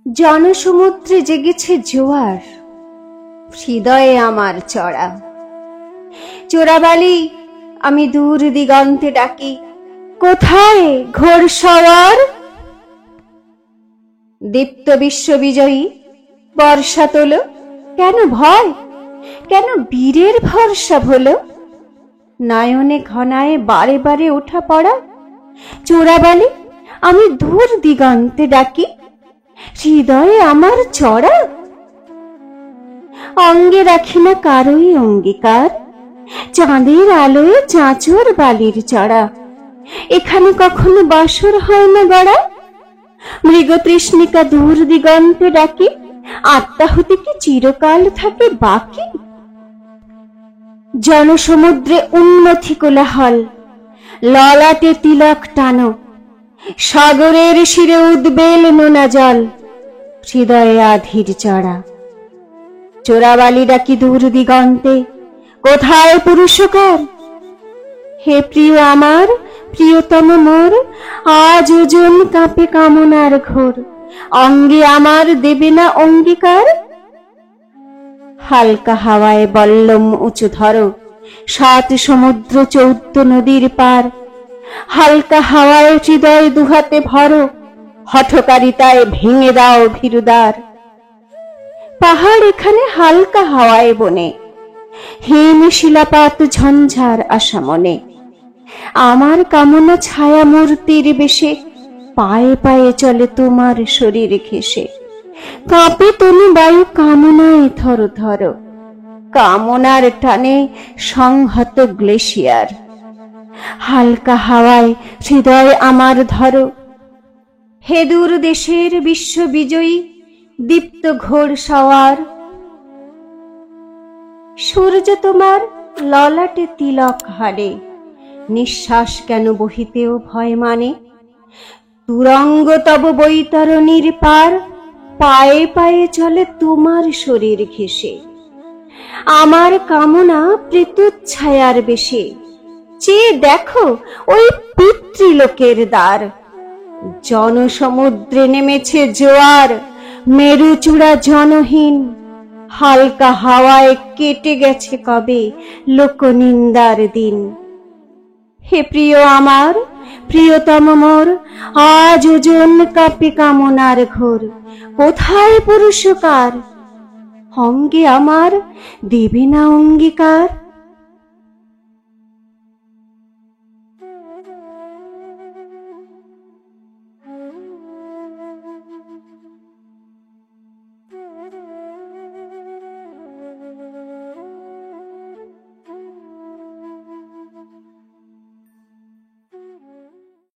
জনসমুদ্রে জেগেছে জোয়ার, হৃদয়ে আমার চড়া। চোরাবালি আমি দূর দিগন্তে ডাকি, কোথায় ঘোড়সওয়ার? দীপ্ত বিশ্ববিজয়ী বর্ষা তোলো, কেন ভয়, কেন বীরের ভরসা ভোলো? নয়নে ঘনায় বারে বারে ওঠা পড়া। চোরাবালি আমি দূর দিগন্তে ডাকি, হৃদয়ে আমার চড়া। অঙ্গে রাখি না কারোই অঙ্গীকার, চাঁদের আলোয় চাঁচর বালির চড়া। এখানে কখনো বাসর হয় না গড়া। মৃগতৃষ্ণিকা দূর দিগন্তে ডাকি, আত্মাহুতি কি চিরকাল থাকে বাকি? জনসমুদ্রে উন্নতি কোলাহল, ললাটে তিলক টানো। সাগরের শিরে উদ্বেল নোনা জল, হৃদয়ে আধির চড়া। চোরাবালি ডাকি দূর দিগন্তে, কোথায় পুরুষকার? হে প্রিয় আমার, প্রিয়তম মোর, আজ ওজন কাঁপে কামনার ঘোর। অঙ্গে আমার দেবে না অঙ্গীকার? হালকা হাওয়ায় বল্লম উঁচু ধরো, ৭ সমুদ্র ১৪ নদীর পার। হালকা হাওয়ায় হৃদয় দুহাতে ভরো, হঠকারিতায় ভেঙে দাও ভীরুদ্বার। পাহাড় এখানে হালকা হাওয়ায় বনে, হিম শিলাপাত ঝঞ্ঝার আশা মনে। আমার কামনা ছায়া মূর্তির বেশে, পায়ে পায়ে চলে তোমার শরীর ঘেঁষে। কাঁপে তনু বায়ু কামনায় থর থর, কামনার টানে সংহত গ্লেশিয়ার। হালকা হাওয়ায় হৃদয় আমার ধরো, হে দূর দেশের বিশ্ববিজয়ী দীপ্ত ঘোড়সওয়ার। সূর্য তোমার ললাটে তিলক হারে, নিঃশ্বাস কেন বহিতেও ভয় মানে? তুরঙ্গ তব বৈতরণীর পার, পায়ে পায়ে চলে তোমার শরীর ঘেঁষে। আমার কামনা প্রেতচ্ছায়ার বেশে, চেয়ে দেখো ওই পিতৃলোকের দ্বার। জনসমুদ্রে নেমেছে জোয়ার, মেরুচূড়া জনহীন। হালকা হাওয়ায় কেটে গেছে কবে লোকনিন্দার দিন। হে প্রিয় আমার, প্রিয়তম মোর, আজ ওজন কাঁপে কামনার ঘোর। কোথায় পুরুষকার? অঙ্গে আমার দেবে না অঙ্গীকার?